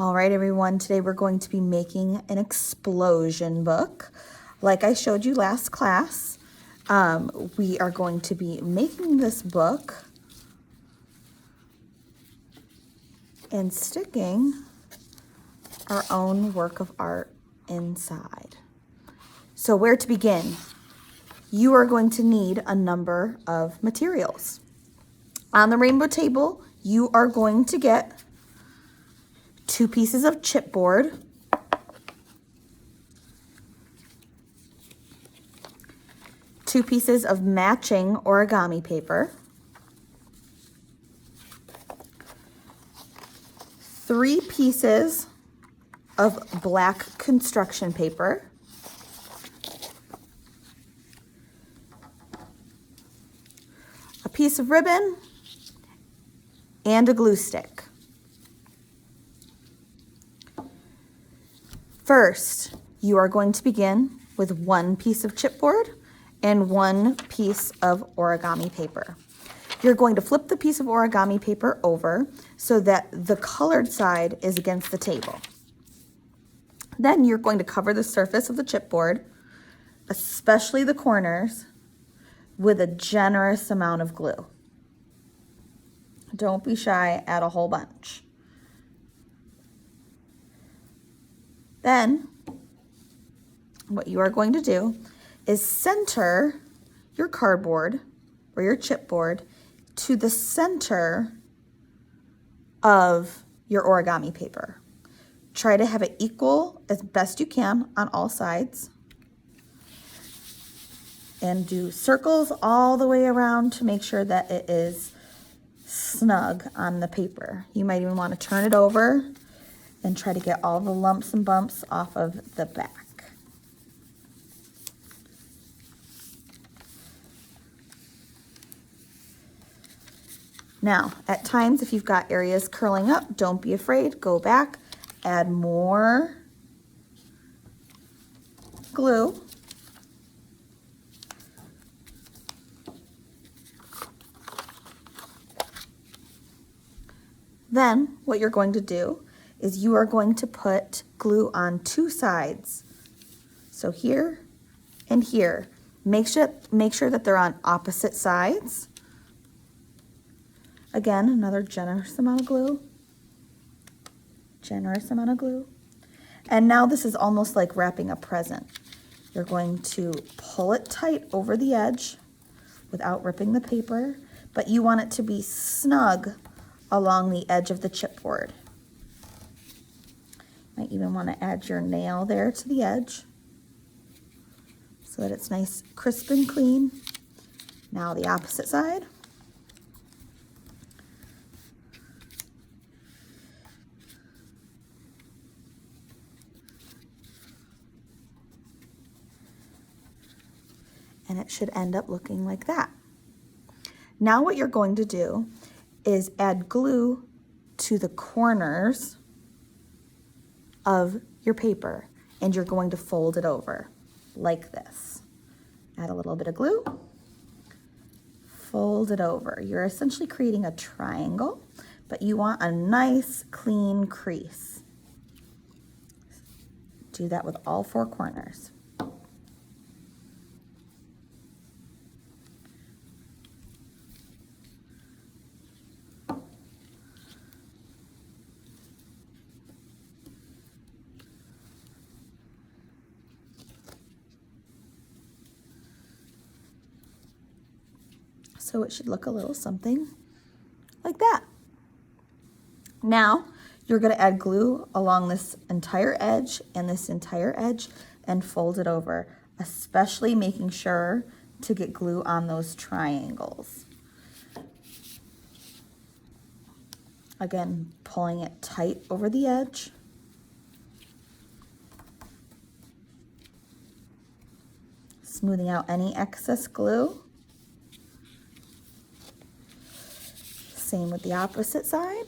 All right, everyone, today we're going to be making an explosion book. Like I showed you last class, we are going to be making this book and sticking our own work of art inside. So where to begin? You are going to need a number of materials. On the rainbow table, you are going to get 2 pieces of chipboard, 2 pieces of matching origami paper, 3 pieces of black construction paper, a piece of ribbon, and a glue stick. First, you are going to begin with 1 piece of chipboard and 1 piece of origami paper. You're going to flip the piece of origami paper over so that the colored side is against the table. Then you're going to cover the surface of the chipboard, especially the corners, with a generous amount of glue. Don't be shy, add a whole bunch. Then, what you are going to do is center your cardboard or your chipboard to the center of your origami paper. Try to have it equal as best you can on all sides. And do circles all the way around to make sure that it is snug on the paper. You might even want to turn it over and try to get all the lumps and bumps off of the back. Now, at times, if you've got areas curling up, don't be afraid. Go back, add more glue. Then, what you're going to do is you are going to put glue on 2 sides. So here and here. Make sure that they're on opposite sides. Again, another generous amount of glue. Generous amount of glue. And now this is almost like wrapping a present. You're going to pull it tight over the edge without ripping the paper, but you want it to be snug along the edge of the chipboard. Might even want to add your nail there to the edge so that it's nice, crisp and clean. Now the opposite side. And it should end up looking like that. Now what you're going to do is add glue to the corners of your paper, and you're going to fold it over like this. Add a little bit of glue, fold it over. You're essentially creating a triangle, but you want a nice clean crease. Do that with all 4 corners. So it should look a little something like that. Now you're going to add glue along this entire edge and this entire edge and fold it over, especially making sure to get glue on those triangles. Again, pulling it tight over the edge. Smoothing out any excess glue. Same with the opposite side.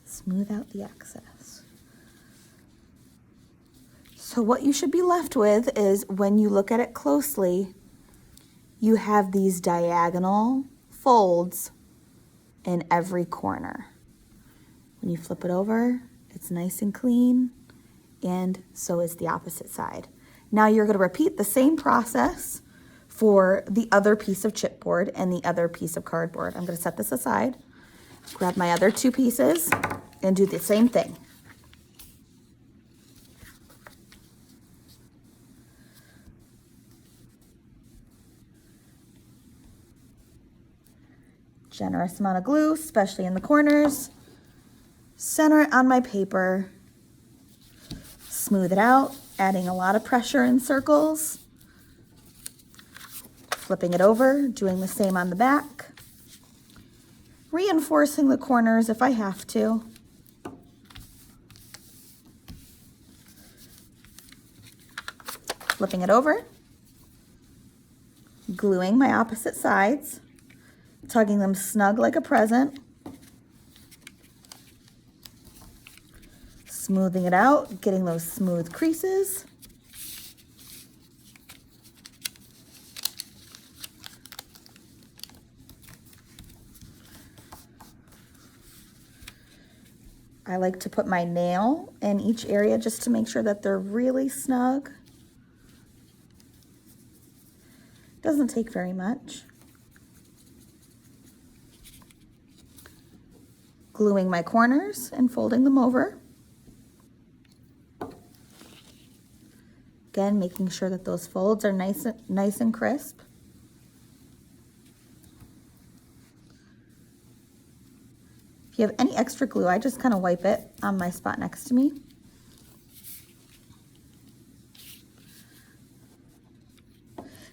Smooth out the excess. So what you should be left with is, when you look at it closely, you have these diagonal folds in every corner. When you flip it over, it's nice and clean, and so is the opposite side. Now you're going to repeat the same process for the other piece of chipboard and the other piece of cardboard. I'm going to set this aside, grab my other two pieces, and do the same thing. Generous amount of glue, especially in the corners. Center it on my paper. Smooth it out, adding a lot of pressure in circles. Flipping it over, doing the same on the back. Reinforcing the corners if I have to. Flipping it over. Gluing my opposite sides. Tugging them snug like a present. Smoothing it out, getting those smooth creases. I like to put my nail in each area just to make sure that they're really snug. Doesn't take very much. Gluing my corners and folding them over. Again, making sure that those folds are nice and crisp. If you have any extra glue, I just kind of wipe it on my spot next to me.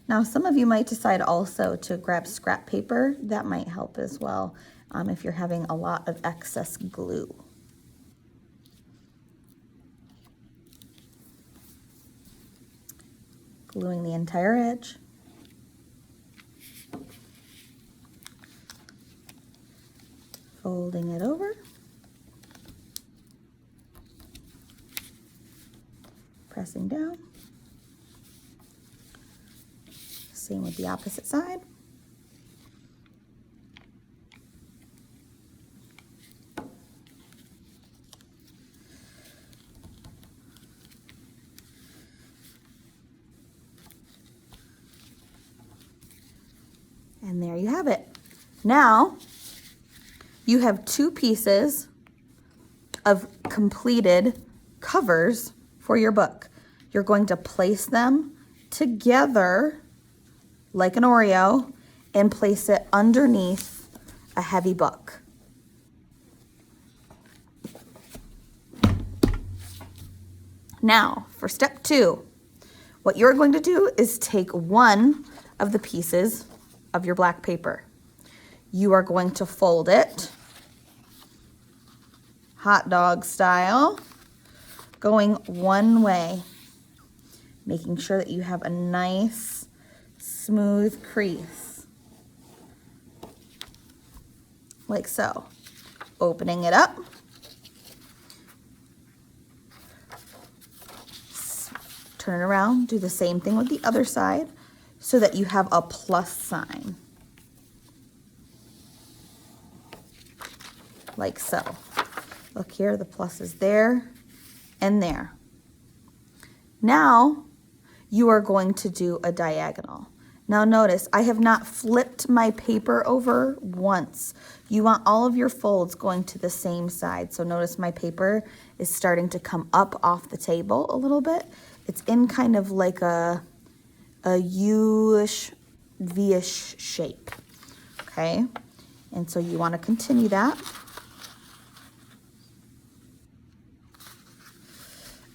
Now, some of you might decide also to grab scrap paper. That might help as well if you're having a lot of excess glue. Gluing the entire edge. Folding it over. Pressing down. Same with the opposite side. And there you have it. Now, you have two pieces of completed covers for your book. You're going to place them together like an Oreo and place it underneath a heavy book. Now, for step 2, what you're going to do is take one of the pieces of your black paper. You are going to fold it hot dog style, going one way, making sure that you have a nice smooth crease, like so. Opening it up, turn it around, do the same thing with the other side so that you have a plus sign, like so. Look here, the plus is there and there. Now you are going to do a diagonal. Now notice, I have not flipped my paper over once. You want all of your folds going to the same side. So notice my paper is starting to come up off the table a little bit. It's in kind of like a U-ish, V-ish shape, okay? And so you want to continue that.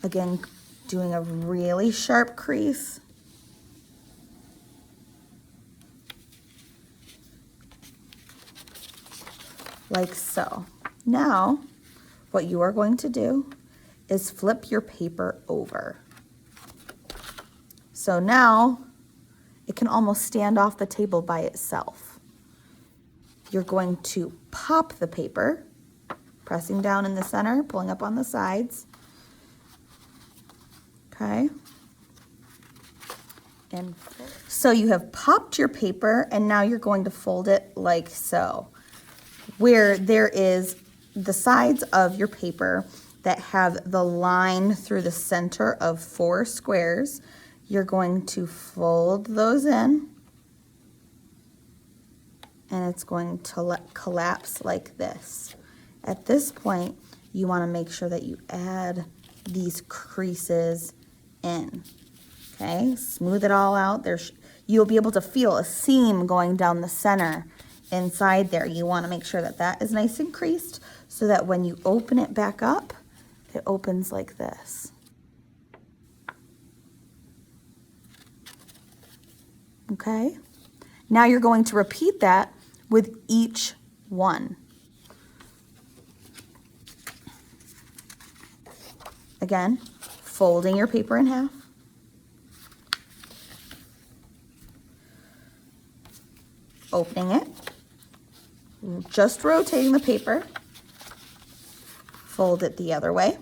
Again, doing a really sharp crease. Like so. Now, what you are going to do is flip your paper over. So now it can almost stand off the table by itself. You're going to pop the paper, pressing down in the center, pulling up on the sides, Okay. And so you have popped your paper, and now you're going to fold it like so, where there is the sides of your paper that have the line through the center of 4 squares. You're going to fold those in, and it's going to collapse like this. At this point, you want to make sure that you add these creases in. Okay, smooth it all out. You'll be able to feel a seam going down the center inside there. You want to make sure that that is nice and creased so that when you open it back up, it opens like this. Okay, now you're going to repeat that with each one. Again, folding your paper in half. Opening it, just rotating the paper, fold it the other way,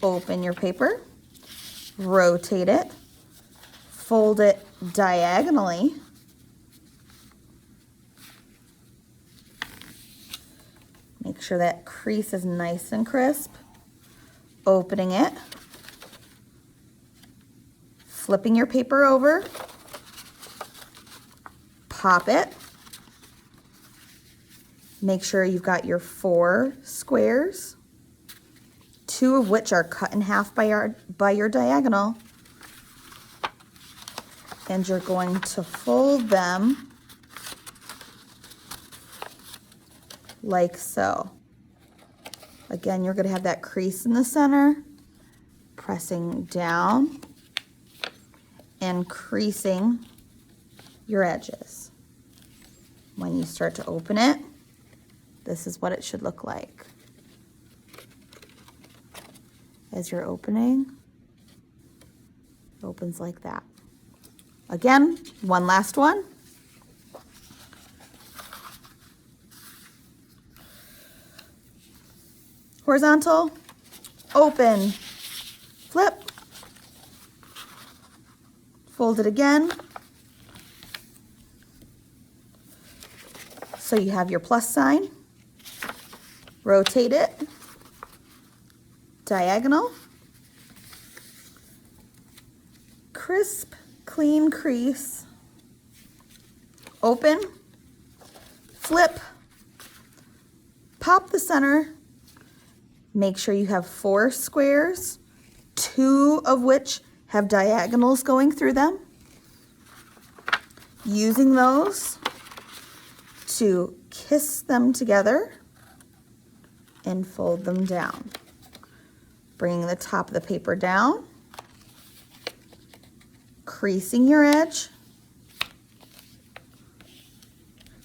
open your paper, rotate it, fold it diagonally, make sure that crease is nice and crisp, opening it, flipping your paper over, pop it, make sure you've got your 4 squares, 2 of which are cut in half by your diagonal, and you're going to fold them like so. Again, you're going to have that crease in the center, pressing down and creasing your edges. When you start to open it, this is what it should look like. As you're opening, it opens like that. Again, one last one. Horizontal, open, flip, fold it again. So you have your plus sign, rotate it, diagonal, crisp, clean crease, open, flip, pop the center, make sure you have 4 squares, 2 of which have diagonals going through them. Using those to kiss them together and fold them down. Bringing the top of the paper down, creasing your edge,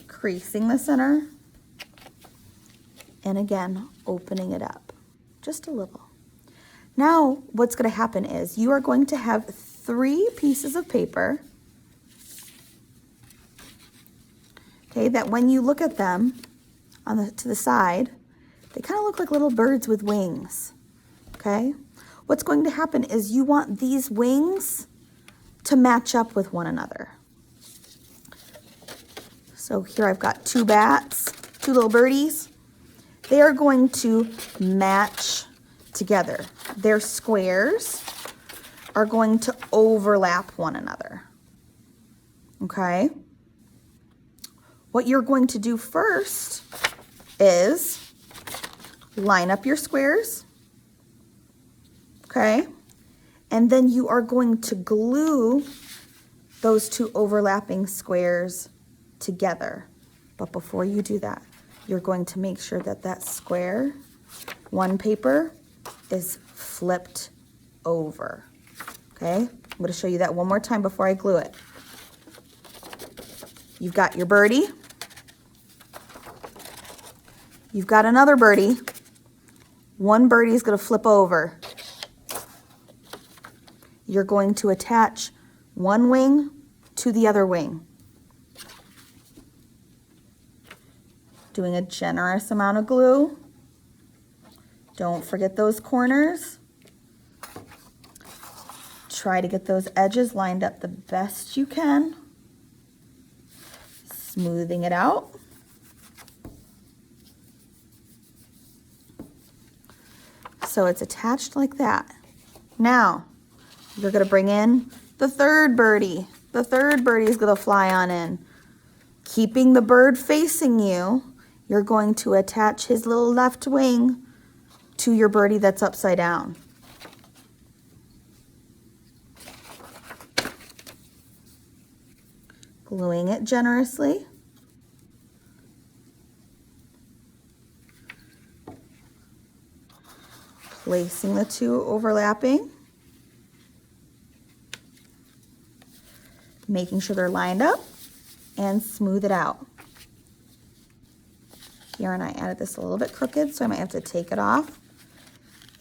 creasing the center, and again, opening it up just a little. Now, what's going to happen is you are going to have 3 pieces of paper, okay, that when you look at them to the side, they kind of look like little birds with wings, okay? What's going to happen is you want these wings to match up with one another. So here I've got 2 bats, 2 little birdies. They are going to match together. Their squares are going to overlap one another, okay? What you're going to do first is line up your squares, okay? And then you are going to glue those 2 overlapping squares together. But before you do that, you're going to make sure that that square, one paper, is flipped over, okay? I'm going to show you that one more time before I glue it. You've got your birdie. You've got another birdie. One birdie is going to flip over. You're going to attach one wing to the other wing. Doing a generous amount of glue. Don't forget those corners. Try to get those edges lined up the best you can. Smoothing it out. So it's attached like that. Now, you're gonna bring in the third birdie. The third birdie is gonna fly on in. Keeping the bird facing you, you're going to attach his little left wing to your birdie that's upside down. Gluing it generously. Placing the two overlapping. Making sure they're lined up and smooth it out. Here, and I added this a little bit crooked, so I might have to take it off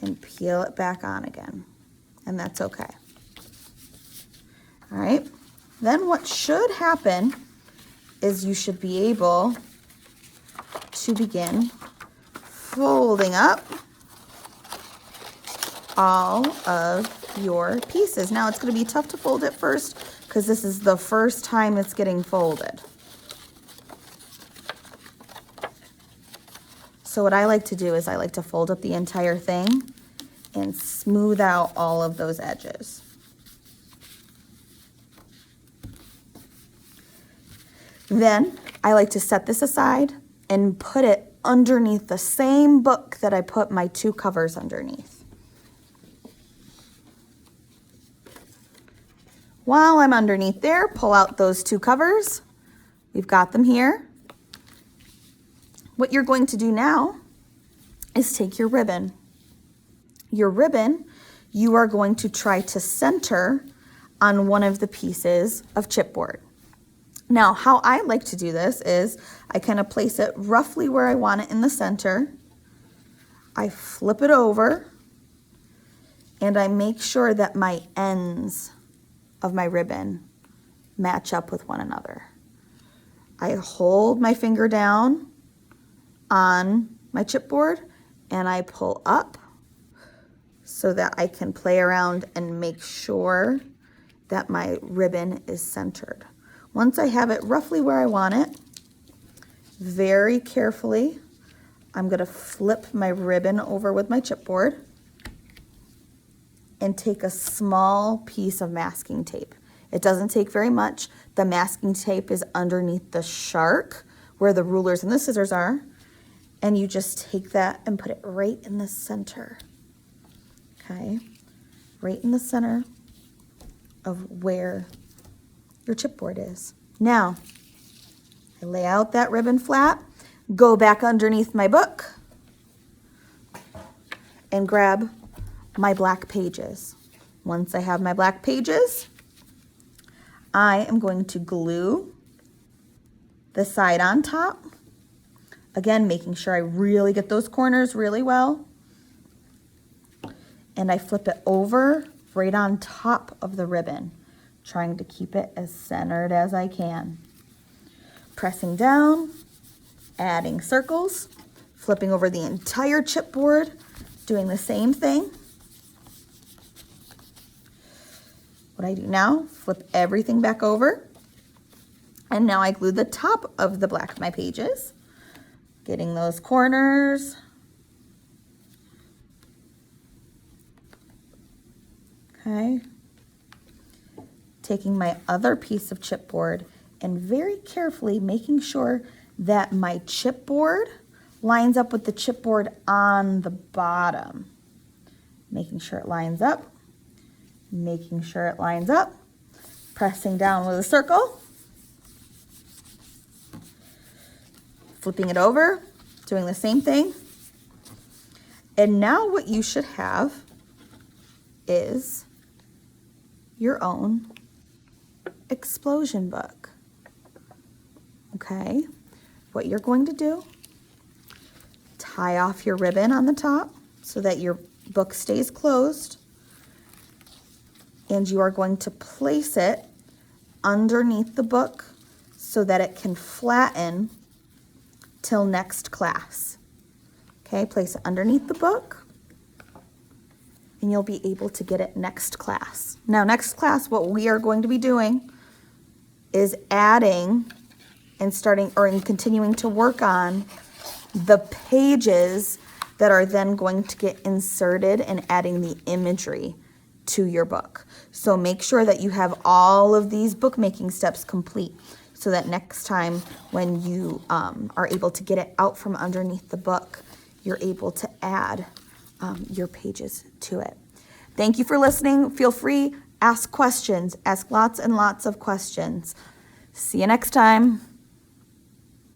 and peel it back on again, and that's okay. All right, then what should happen is you should be able to begin folding up all of your pieces. Now it's going to be tough to fold at first because this is the first time it's getting folded. So what I like to do is I like to fold up the entire thing and smooth out all of those edges. Then I like to set this aside and put it underneath the same book that I put my two covers underneath. While I'm underneath there, pull out those two covers. We've got them here. What you're going to do now is take your ribbon. Your ribbon, you are going to try to center on one of the pieces of chipboard. Now, how I like to do this is I kind of place it roughly where I want it in the center. I flip it over and I make sure that my ends of my ribbon match up with one another. I hold my finger down on my chipboard and I pull up so that I can play around and make sure that my ribbon is centered. Once I have it roughly where I want it, very carefully, I'm going to flip my ribbon over with my chipboard and take a small piece of masking tape. It doesn't take very much. The masking tape is underneath the shark where the rulers and the scissors are. And you just take that and put it right in the center. Okay, right in the center of where your chipboard is. Now, I lay out that ribbon flat, go back underneath my book, and grab my black pages. Once I have my black pages, I am going to glue the side on top. Again, making sure I really get those corners really well. And I flip it over right on top of the ribbon, trying to keep it as centered as I can. Pressing down, adding circles, flipping over the entire chipboard, doing the same thing. What I do now, flip everything back over, and now I glue the top of the black of my pages, getting those corners. Okay. Taking my other piece of chipboard and very carefully making sure that my chipboard lines up with the chipboard on the bottom. Making sure it lines up. Making sure it lines up, pressing down with a circle, flipping it over, doing the same thing. And now what you should have is your own explosion book. Okay, what you're going to do, tie off your ribbon on the top so that your book stays closed. And you are going to place it underneath the book so that it can flatten till next class. Okay, place it underneath the book. and you'll be able to get it next class. Now, next class, what we are going to be doing is adding and continuing to work on the pages that are then going to get inserted and adding the imagery to your book. So make sure that you have all of these bookmaking steps complete so that next time when you are able to get it out from underneath the book, you're able to add your pages to it. Thank you for listening. Feel free, ask questions, ask lots and lots of questions. See you next time.